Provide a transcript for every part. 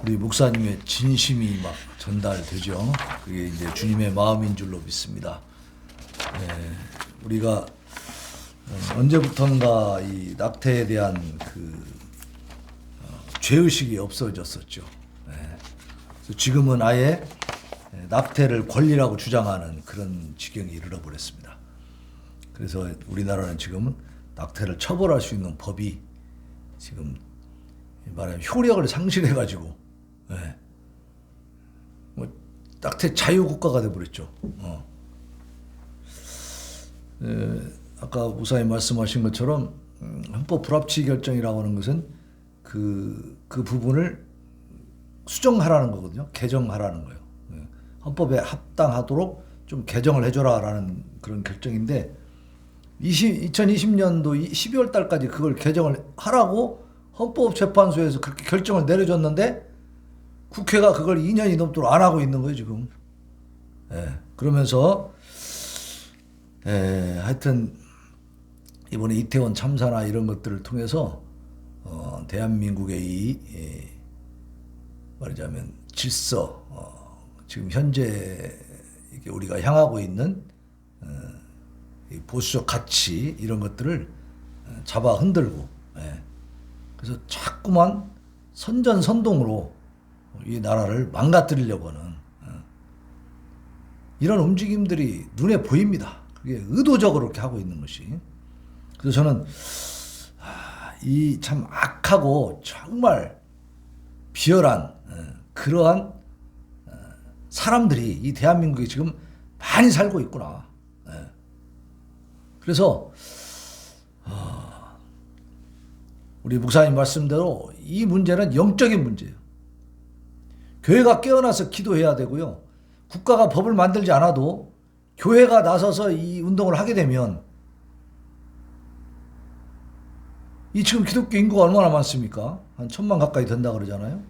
우리 목사님의 진심이 막 전달되죠. 그게 이제 주님의 마음인 줄로 믿습니다. 우리가 언제부턴가 이 낙태에 대한 그 죄의식이 없어졌었죠. 그래서 지금은 아예 낙태를 권리라고 주장하는 그런 지경에 이르러 버렸습니다. 그래서 우리나라는 지금은 낙태를 처벌할 수 있는 법이 지금 말하면 효력을 상실해가지고 뭐 낙태 자유국가가 돼버렸죠. 아까 우사님 말씀하신 것처럼 헌법 불합치 결정이라고 하는 것은 그 부분을 수정하라는 거거든요. 개정하라는 거예요. 헌법에 합당하도록 좀 개정을 해줘라라는 그런 결정인데 2020년도 12월 달까지 그걸 개정을 하라고 헌법재판소에서 그렇게 결정을 내려줬는데 국회가 그걸 2년이 넘도록 안 하고 있는 거예요 지금. 그러면서 하여튼 이번에 이태원 참사나 이런 것들을 통해서 대한민국의 이 말하자면 질서, 지금 현재 이게 우리가 향하고 있는 이 보수적 가치 이런 것들을 잡아 흔들고 그래서 자꾸만 선전선동으로 이 나라를 망가뜨리려고 하는 이런 움직임들이 눈에 보입니다. 그게 의도적으로 그렇게 하고 있는 것이. 그래서 저는 이 참 악하고 정말 비열한 그러한 사람들이 이 대한민국에 지금 많이 살고 있구나. 그래서 우리 목사님 말씀대로 이 문제는 영적인 문제예요. 교회가 깨어나서 기도해야 되고요. 국가가 법을 만들지 않아도 교회가 나서서 이 운동을 하게 되면 이 지금 기독교 인구가 얼마나 많습니까? 한 1,000만 가까이 된다 그러잖아요.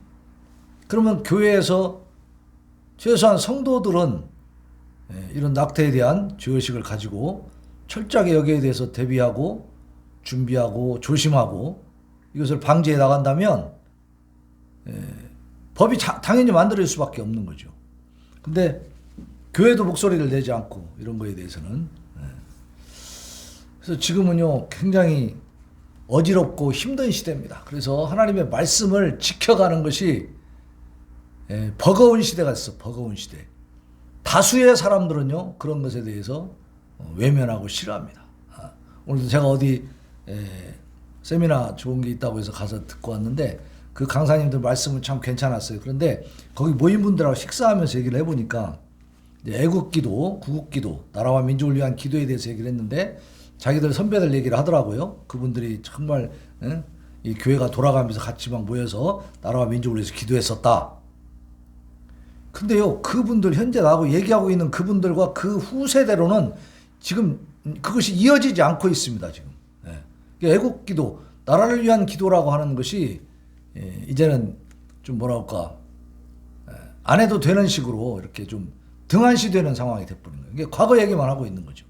그러면 교회에서 최소한 성도들은 이런 낙태에 대한 죄의식을 가지고 철저하게 여기에 대해서 대비하고 준비하고 조심하고 이것을 방지해 나간다면 법이 당연히 만들어질 수밖에 없는 거죠. 근데 교회도 목소리를 내지 않고 이런 거에 대해서는 그래서 지금은요 굉장히 어지럽고 힘든 시대입니다. 그래서 하나님의 말씀을 지켜가는 것이 버거운 시대가 있어. 버거운 시대. 다수의 사람들은요 그런 것에 대해서 외면하고 싫어합니다. 오늘도 제가 어디 세미나 좋은 게 있다고 해서 가서 듣고 왔는데 그 강사님들 말씀은 참 괜찮았어요. 그런데 거기 모인 분들하고 식사하면서 얘기를 해보니까 애국기도, 구국기도, 나라와 민족을 위한 기도에 대해서 얘기를 했는데 자기들 선배들 얘기를 하더라고요. 그분들이 정말 이 교회가 돌아가면서 같이 막 모여서 나라와 민족을 위해서 기도했었다. 근데요 그분들 현재 나하고 얘기하고 있는 그분들과 그 후세대로는 지금 그것이 이어지지 않고 있습니다. 지금 애국기도, 나라를 위한 기도라고 하는 것이 이제는 좀 뭐랄까 안 해도 되는 식으로 이렇게 좀 등한시되는 상황이 돼버린 거예요. 이게 과거 얘기만 하고 있는 거죠.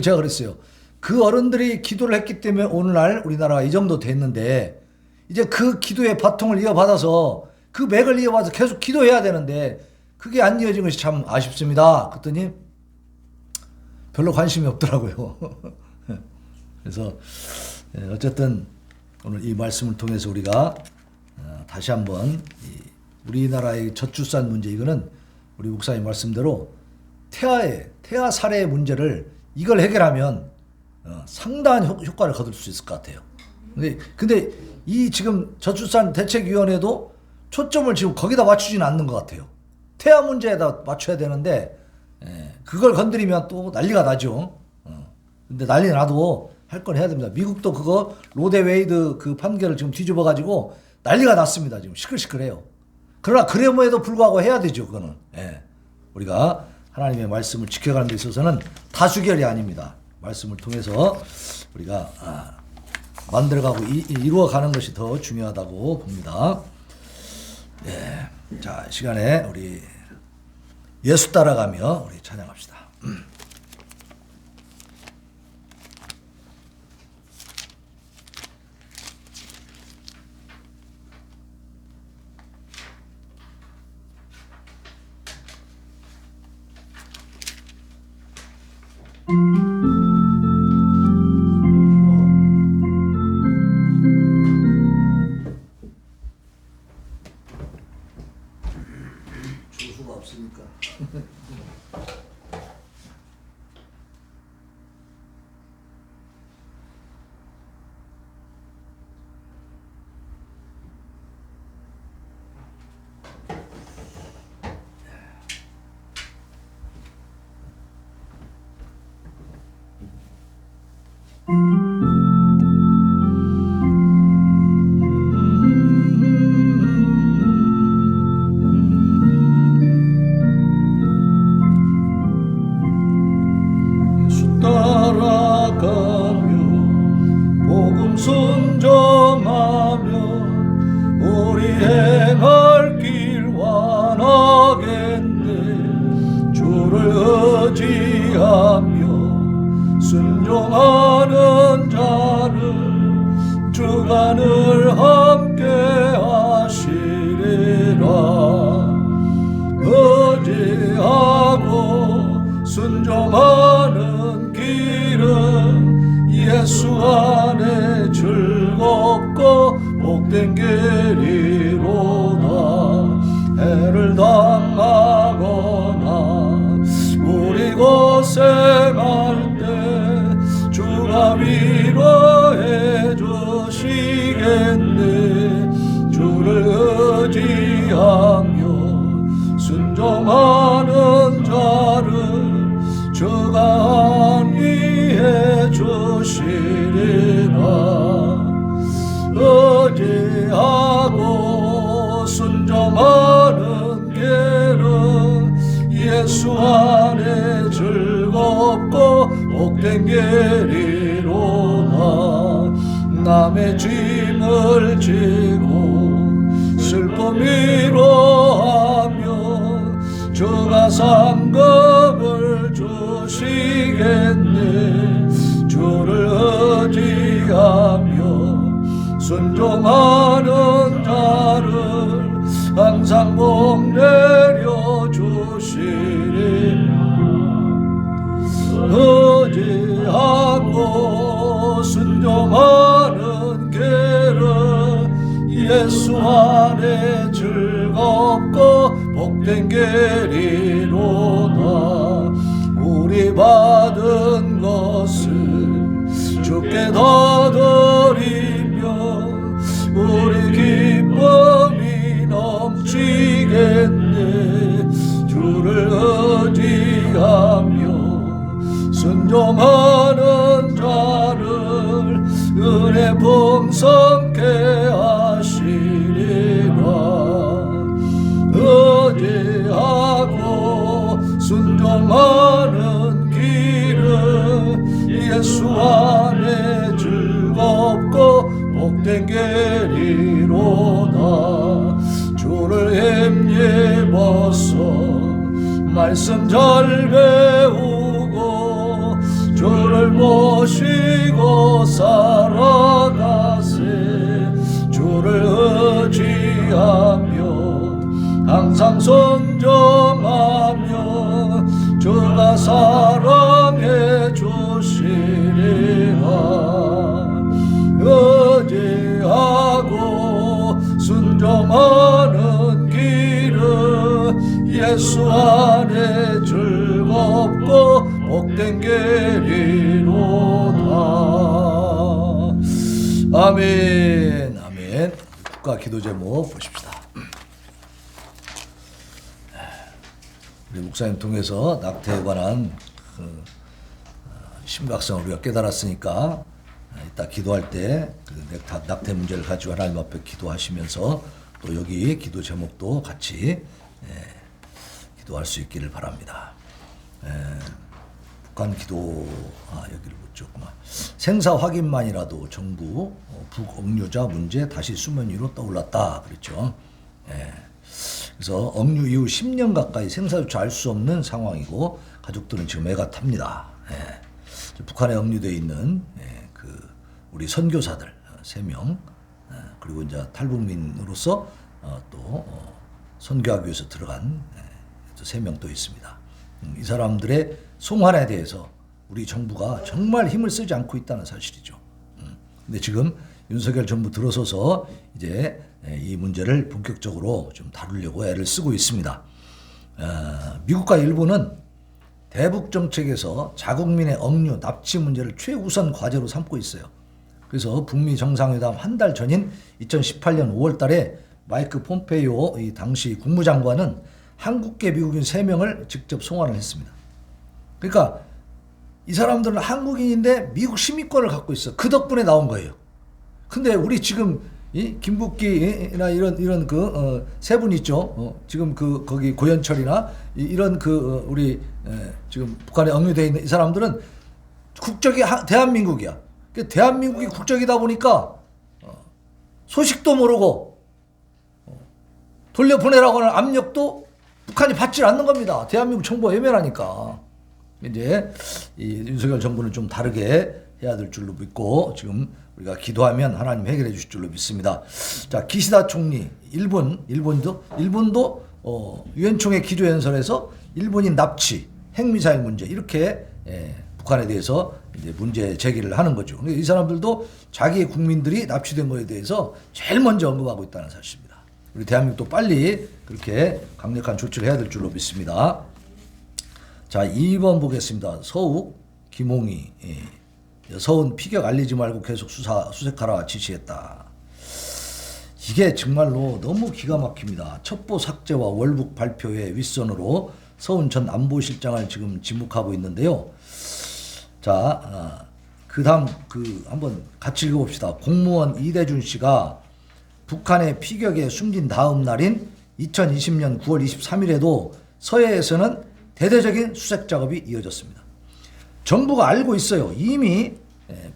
제가 그랬어요. 그 어른들이 기도를 했기 때문에 오늘날 우리나라가 이 정도 됐는데 이제 그 기도의 바통을 이어받아서 그 맥을 이어받아서 계속 기도해야 되는데 그게 안 이어진 것이 참 아쉽습니다. 그랬더니 별로 관심이 없더라고요. 그래서 어쨌든 오늘 이 말씀을 통해서 우리가 다시 한번 우리나라의 저출산 문제 이거는 우리 목사님 말씀대로 태아 살해의 문제를 이걸 해결하면 상당한 효과를 거둘 수 있을 것 같아요. 근데 이 지금 저출산 대책위원회도 초점을 지금 거기다 맞추지는 않는 것 같아요. 태아 문제에다 맞춰야 되는데 그걸 건드리면 또 난리가 나죠. 근데 난리 나도 할 건 해야 됩니다. 미국도 그거 로데 웨이드 그 판결을 지금 뒤집어 가지고 난리가 났습니다. 지금 시끌시끌해요. 그러나 그럼에도 불구하고 해야 되죠. 그거는 우리가 하나님의 말씀을 지켜가는 데 있어서는 다수결이 아닙니다. 말씀을 통해서 우리가 만들어가고 이루어가는 것이 더 중요하다고 봅니다. 자, 시간에 우리 예수 따라가며 우리 찬양합시다. 조수가 없으니까. 따라가며 복음 순종하며 우리 행할 길 완하겠네. 주를 의지하며 순종하는 자를 주가 늘 함께 하시리라. 의지하고 순종하는 길은 예수 안에 즐겁고 복된 길이로다. 해를 당하거나 우리 고생할 때 주가 위로해 주시겠네. 주를 의지하며 순종하는 자를 주가 안위해 주시리라. 의지하고 순종하는 길은 예수 안에 즐겁고 복된 길이로다. 남의 짐을 지고 슬픔 위로하며 주가 상급을 주시겠네. 주를 의지하며 순종하는 자를 항상 복 내려 주시리라. 의지하고 순종하는 길은 예수 안에 즐겁고 복된 길이로다. 우리 받은 것을 주께 다 드리며 우리 기쁨이 넘치겠네. 주를 의지하며 순종하는 자를 은혜 풍성케 하시리라. 의지하고 순종하는 길은 예수 안에 즐겁고 복된 길이로다. 주를 힘입어서 말씀 잘 배우고 주를 모시고 살아가세. 주를 의지하며 항상 순종하며 주가 사랑해 주시리라. 의지하고 순종하는 길은 예수 안에 즐겁고 복된 길이로다. 아멘. 아멘. 국가 기도 제목 보십시다. 우리 목사님 통해서 낙태에 관한 그 심각성을 우리가 깨달았으니까 이따 기도할 때 그 낙태 문제를 가지고 하나님 앞에 기도하시면서 또 여기 기도 제목도 같이 기도할 수 있기를 바랍니다. 북한 기도 여기를 못 줬구나. 생사 확인만이라도 정부 북억류자 문제 다시 수면 위로 떠올랐다 그랬죠. 그래서 억류 이후 10년 가까이 생사조차 알 수 없는 상황이고 가족들은 지금 애가 탑니다. 북한에 억류되어 있는 그 우리 선교사들 3명 그리고 이제 탈북민으로서 또 선교하기 위해서 들어간 3명 또 있습니다. 이 사람들의 송환에 대해서 우리 정부가 정말 힘을 쓰지 않고 있다는 사실이죠. 근데 지금 윤석열 정부 들어서서 이제 이 문제를 본격적으로 좀 다루려고 애를 쓰고 있습니다. 미국과 일본은 대북 정책에서 자국민의 억류, 납치 문제를 최우선 과제로 삼고 있어요. 그래서 북미 정상회담 한 달 전인 2018년 5월 달에 마이크 폼페이오 이 당시 국무장관은 한국계 미국인 3명을 직접 송환을 했습니다. 그러니까 이 사람들은 한국인인데 미국 시민권을 갖고 있어. 그 덕분에 나온 거예요. 근데 우리 지금 이 김국기나 이런 그 세 분 있죠. 지금 그 거기 고현철이나 이런 그 우리 지금 북한에 억류되어 있는 이 사람들은 국적이 대한민국이야. 대한민국이 국적이다 보니까 소식도 모르고 돌려보내라고 하는 압력도 북한이 받지 않는 겁니다. 대한민국 정부가 외면하니까. 이제 이 윤석열 정부는 좀 다르게 해야 될 줄로 믿고 지금 우리가 기도하면 하나님 해결해 주실 줄로 믿습니다. 자, 기시다 총리 일본도 유엔총회 기조연설에서 일본인 납치, 핵미사일 문제 이렇게 북한에 대해서 이제 문제 제기를 하는 거죠. 이 사람들도 자기의 국민들이 납치된 거에 대해서 제일 먼저 언급하고 있다는 사실입니다. 우리 대한민국도 빨리 그렇게 강력한 조치를 해야 될 줄로 믿습니다. 자, 2번 보겠습니다. 서욱 김홍희 서훈 피격 알리지 말고 계속 수색하라 지시했다. 이게 정말로 너무 기가 막힙니다. 첩보 삭제와 월북 발표의 윗선으로 서훈 전 안보실장을 지금 지목하고 있는데요. 자, 그 다음 한번 같이 읽어봅시다. 공무원 이대준 씨가 북한의 피격에 숨진 다음 날인 2020년 9월 23일에도 서해에서는 대대적인 수색 작업이 이어졌습니다. 정부가 알고 있어요. 이미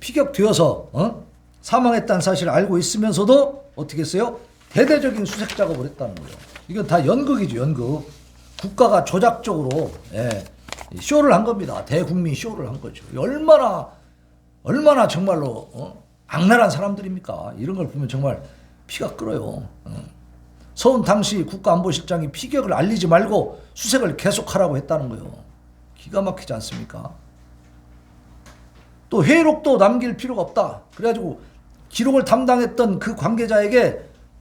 피격되어서 사망했다는 사실을 알고 있으면서도 어떻게 했어요? 대대적인 수색 작업을 했다는 거예요. 이건 다 연극이죠, 연극. 국가가 조작적으로 쇼를 한 겁니다. 대국민 쇼를 한 거죠. 얼마나 정말로 악랄한 사람들입니까? 이런 걸 보면 정말 피가 끓어요. 서훈 당시 국가안보실장이 피격을 알리지 말고 수색을 계속하라고 했다는 거예요. 기가 막히지 않습니까? 또 회의록도 남길 필요가 없다. 그래가지고 기록을 담당했던 그 관계자에게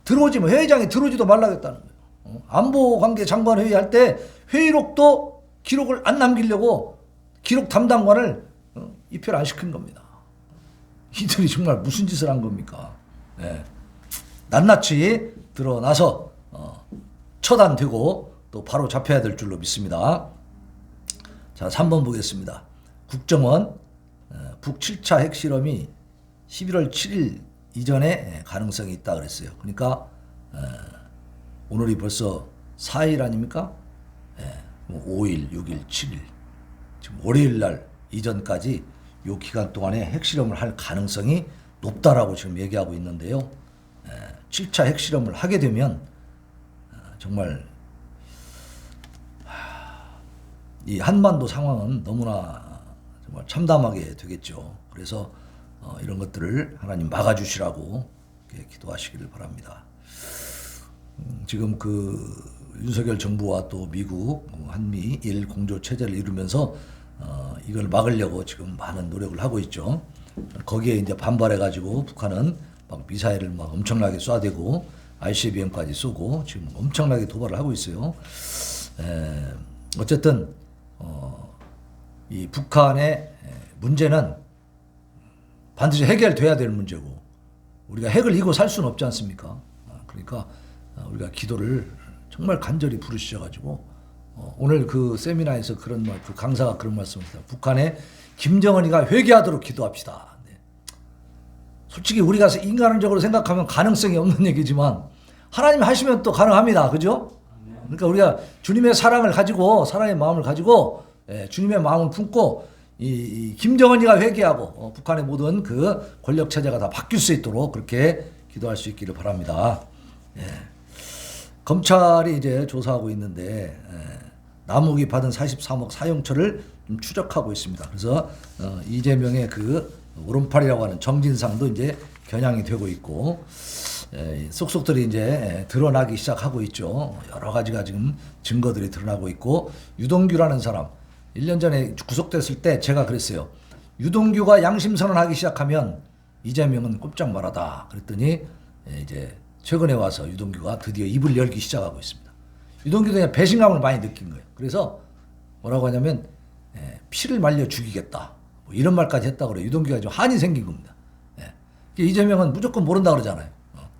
회의장에 들어오지도 말라고 했다는 거예요. 안보관계 장관 회의할 때 회의록도 기록을 안 남기려고 기록 담당관을 입회를 안 시킨 겁니다. 이들이 정말 무슨 짓을 한 겁니까? 낱낱이 드러나서 처단되고 또 바로 잡혀야 될 줄로 믿습니다. 자, 3번 보겠습니다. 국정원 북 7차 핵실험이 11월 7일 이전에 가능성이 있다 그랬어요. 그러니까 오늘이 벌써 4일 아닙니까? 5일, 6일, 7일 지금 월요일 날 이전까지 이 기간 동안에 핵실험을 할 가능성이 높다라고 지금 얘기하고 있는데요. 7차 핵실험을 하게 되면 정말 이 한반도 상황은 너무나 정말 참담하게 되겠죠. 그래서 이런 것들을 하나님 막아주시라고 기도하시기를 바랍니다. 지금 그 윤석열 정부와 또 미국 한미 일 공조 체제를 이루면서 이걸 막으려고 지금 많은 노력을 하고 있죠. 거기에 이제 반발해가지고 북한은 막 미사일을 막 엄청나게 쏴대고 ICBM까지 쏘고 지금 엄청나게 도발을 하고 있어요. 어쨌든 이 북한의 문제는 반드시 해결돼야 될 문제고 우리가 핵을 이고 살 수는 없지 않습니까? 그러니까 우리가 기도를 정말 간절히 부르셔가지고 오늘 그 세미나에서 그런 그 강사가 그런 말씀을 했어요. 북한에 김정은이가 회개하도록 기도합시다. 솔직히 우리가 인간적으로 생각하면 가능성이 없는 얘기지만 하나님 하시면 또 가능합니다. 그죠? 그러니까 우리가 주님의 사랑을 가지고 사랑의 마음을 가지고 주님의 마음을 품고 이 김정은이가 회개하고 북한의 모든 그 권력 체제가 다 바뀔 수 있도록 그렇게 기도할 수 있기를 바랍니다. 검찰이 이제 조사하고 있는데 남욱이 받은 43억 사용처를 좀 추적하고 있습니다. 그래서 이재명의 그 오른팔이라고 하는 정진상도 이제 겨냥이 되고 있고 속속들이 이제 드러나기 시작하고 있죠. 여러 가지가 지금 증거들이 드러나고 있고 유동규라는 사람 1년 전에 구속됐을 때 제가 그랬어요. 유동규가 양심 선언하기 시작하면 이재명은 꼼짝 말하다 그랬더니 이제 최근에 와서 유동규가 드디어 입을 열기 시작하고 있습니다. 유동규도 그냥 배신감을 많이 느낀 거예요. 그래서 뭐라고 하냐면 피를 말려 죽이겠다 뭐 이런 말까지 했다고 그래요. 유동규가 좀 한이 생긴 겁니다. 이재명은 무조건 모른다 그러잖아요.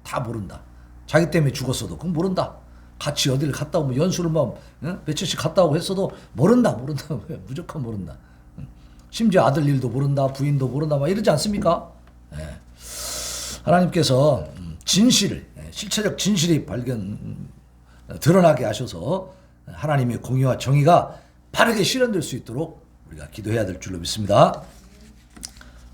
다 모른다. 자기 때문에 죽었어도 그건 모른다. 같이 어딜 갔다 오면 연수를 막 며칠씩 갔다 오고 했어도 모른다. 무조건 모른다. 심지어 아들 일도 모른다. 부인도 모른다. 막 이러지 않습니까? 하나님께서 진실을 실체적 진실이 드러나게 하셔서 하나님의 공의와 정의가 바르게 실현될 수 있도록 우리가 기도해야 될 줄로 믿습니다.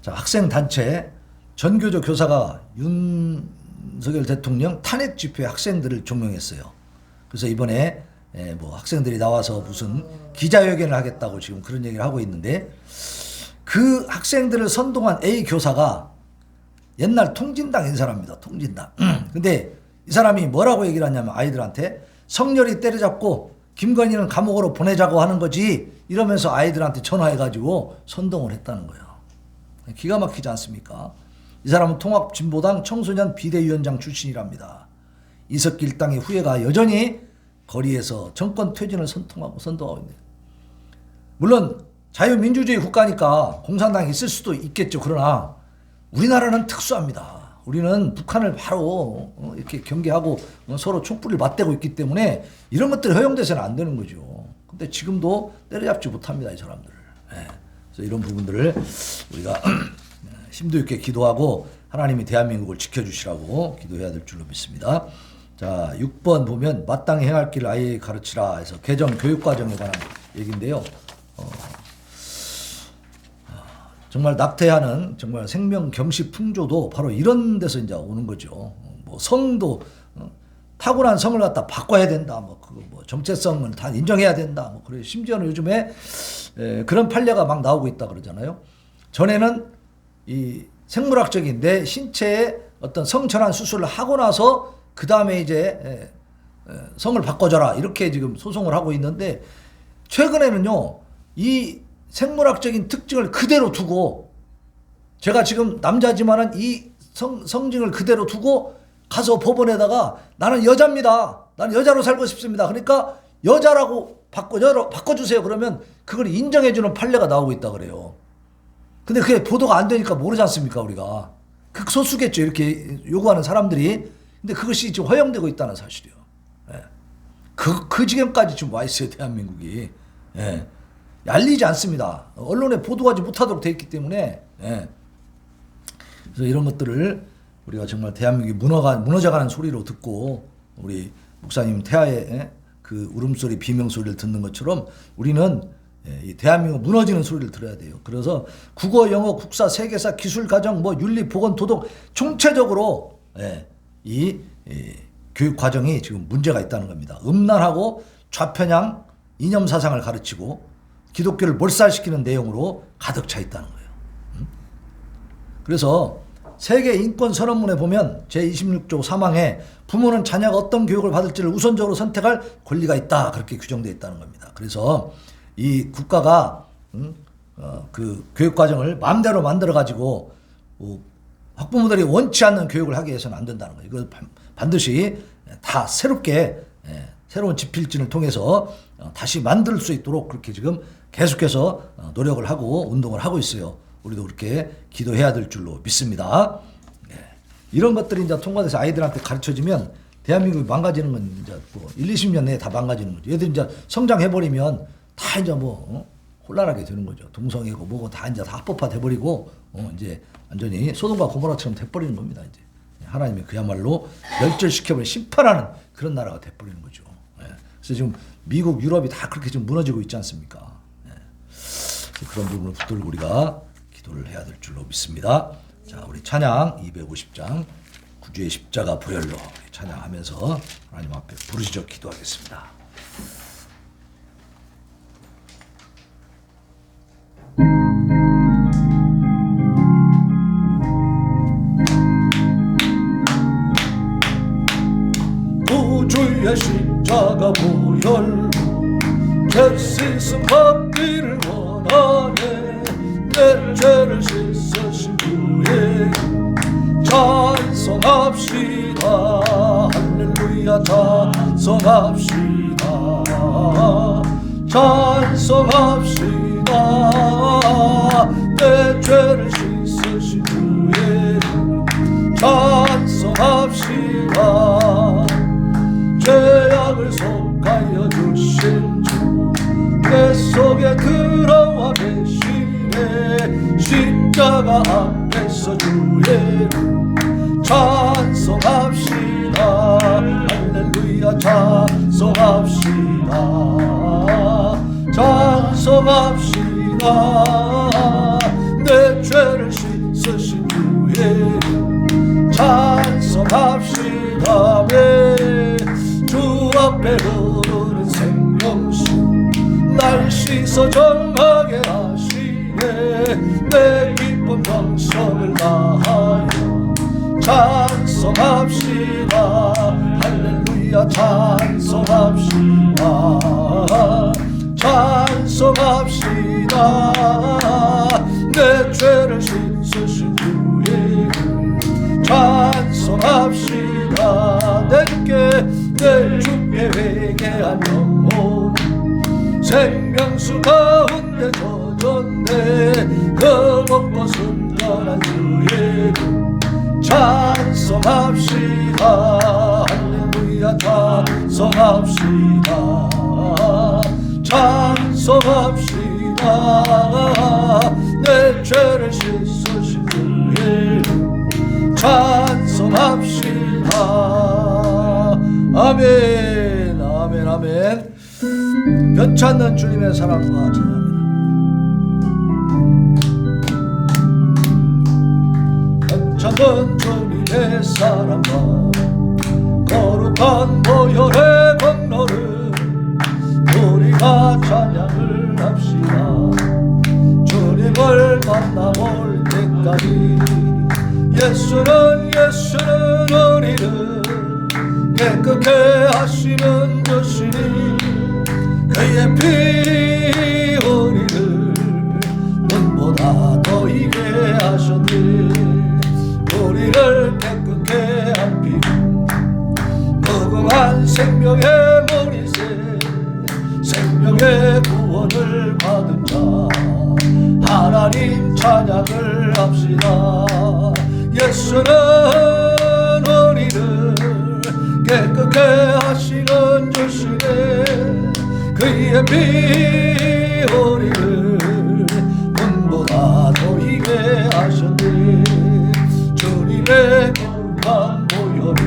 자, 학생단체 전교조 교사가 윤석열 대통령 탄핵 집회 학생들을 종명했어요. 그래서 이번에 뭐 학생들이 나와서 무슨 기자회견을 하겠다고 지금 그런 얘기를 하고 있는데, 그 학생들을 선동한 A 교사가 옛날 통진당 인사랍니다. 통진당. 근데 이 사람이 뭐라고 얘기를 하냐면 아이들한테 성렬이 때려잡고 김건희는 감옥으로 보내자고 하는 거지 이러면서 아이들한테 전화해가지고 선동을 했다는 거예요. 기가 막히지 않습니까? 이 사람은 통합진보당 청소년 비대위원장 출신이랍니다. 이석기 일당의 후예가 여전히 거리에서 정권 퇴진을 선동하고 있네요. 물론 자유민주주의 국가니까 공산당이 있을 수도 있겠죠. 그러나 우리나라는 특수합니다. 우리는 북한을 바로 이렇게 경계하고 서로 촛불을 맞대고 있기 때문에 이런 것들이 허용돼서는 안 되는 거죠. 근데 지금도 때려잡지 못합니다, 이 사람들을. 그래서 이런 부분들을 우리가 심도 있게 기도하고 하나님이 대한민국을 지켜주시라고 기도해야 될 줄로 믿습니다. 자, 6번 보면 마땅히 행할 길을 아이에게 가르치라 해서 개정 교육과정에 관한 얘기인데요. 정말 낙태하는 정말 생명 경시 풍조도 바로 이런 데서 이제 오는 거죠. 뭐 성도 타고난 성을 갖다 바꿔야 된다. 뭐 그거 뭐 정체성을 다 인정해야 된다. 뭐 그래. 심지어는 요즘에 그런 판례가 막 나오고 있다 그러잖아요. 전에는 이 생물학적인 내 신체에 어떤 성전환 수술을 하고 나서 그 다음에 이제 성을 바꿔줘라 이렇게 지금 소송을 하고 있는데, 최근에는요 이 생물학적인 특징을 그대로 두고, 제가 지금 남자지만은 이 성징을 그대로 두고 가서 법원에다가 나는 여자입니다. 나는 여자로 살고 싶습니다. 그러니까 여자라고 바꿔주세요. 그러면 그걸 인정해주는 판례가 나오고 있다 그래요. 근데 그게 보도가 안 되니까 모르지 않습니까, 우리가. 극소수겠죠, 이렇게 요구하는 사람들이. 근데 그것이 지금 허용되고 있다는 사실이요. 그 지경까지 지금 와 있어요, 대한민국이. 알리지 않습니다. 언론에 보도하지 못하도록 돼 있기 때문에. 그래서 이런 것들을 우리가 정말 대한민국이 무너져가는 소리로 듣고, 우리 목사님 태아의 그 울음소리, 비명소리를 듣는 것처럼 우리는 이 대한민국 무너지는 소리를 들어야 돼요. 그래서 국어, 영어, 국사, 세계사, 기술, 가정, 뭐 윤리, 보건, 도덕 총체적으로 이 교육 과정이 지금 문제가 있다는 겁니다. 음란하고 좌편향 이념 사상을 가르치고 기독교를 몰살시키는 내용으로 가득 차 있다는 거예요. 그래서 세계 인권 선언문에 보면 제26조 3항에 부모는 자녀가 어떤 교육을 받을지를 우선적으로 선택할 권리가 있다, 그렇게 규정되어 있다는 겁니다. 그래서 이 국가가 그 교육 과정을 마음대로 만들어 가지고 학부모들이 원치 않는 교육을 하게 해서는 안 된다는 거예요. 이걸 반드시 다 새롭게 새로운 지필진을 통해서 다시 만들 수 있도록 그렇게 지금 계속해서 노력을 하고 운동을 하고 있어요. 우리도 그렇게 기도해야 될 줄로 믿습니다. 이런 것들이 이제 통과돼서 아이들한테 가르쳐지면 대한민국이 망가지는 건 이제 뭐 1, 20년 내에 다 망가지는 거죠. 얘들이 이제 성장해버리면 다 이제 뭐 혼란하게 되는 거죠. 동성애고 뭐고 다 이제 다 합법화 돼버리고 이제 완전히 소돔과 고모라처럼 돼버리는 겁니다. 이제 하나님이 그야말로 멸절시켜버리는 심판하는 그런 나라가 돼버리는 거죠. 그래서 지금 미국, 유럽이 다 그렇게 지금 무너지고 있지 않습니까? 그런 부분을 붙들고 우리가 기도를 해야 될 줄로 믿습니다. 자, 우리 찬양 250장 구주의 십자가 보혈로 찬양하면서 하나님 앞에 부르짖어 기도하겠습니다. 구주의 십자가 보혈로 죄 씻음 받기를 원하네. 내 죄를 씻으신 주의 찬송합시다. 할렐루야 찬송합시다. 찬송합시다. 내 죄를 씻으신 주의 찬송합시다. 죄악을 속하여 주신 주 내 속에 들어와 계시네. 십자가 앞에서 주의 찬송합시다. 할렐루야 찬송합시다. 찬송합시다. 내 죄를 씻으신 주의 찬송합시다. 주 앞에 흐르는 생명수 날 씻어 정하게 하시네. 내 기쁜 정성을 다하여 찬송합시다. 할렐루야 찬송합시다. 찬송합시다. 내 죄를 씻으신 주의 찬송합시다. 내게 내 주께 회개한 영혼 생명수 가운데 젖었네. 그 먹고 순전한 주의 찬송합시다. 할렐루야 찬송합시다. 찬송합시다. 내 죄를 씻으신 주의 찬송합시다. 아멘 아멘 아멘. 변찮는 주님의 사랑과 찬양합니다. 변찮는 주님의 사랑과 거룩한 보혈의 권로를 우리가 찬양을 합시다. 주님을 만나볼 때까지 예수는 우리를 깨끗게 하시는 주시니 그의 피 우리를 눈보다 더 이게 하셨니. 우리를 깨끗게 한 피 무궁한 생명의 머리새 생명의 구원을 받은 자 하나님 찬양을 합시다. 예수는 우리를 깨끗게 하시는 주시네. 그의 피 우리를 눈보다 더 이게 하셨네. 주님의 거룩한 보혈을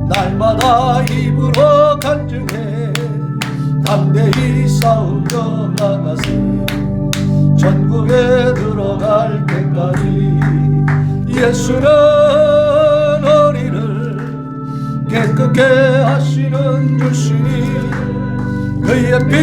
날마다 입으로 간증해 담대히 싸우며 나가세. 전국에 들어갈 때까지 예수는 우리를 깨끗게 하시는 주시니 그의 피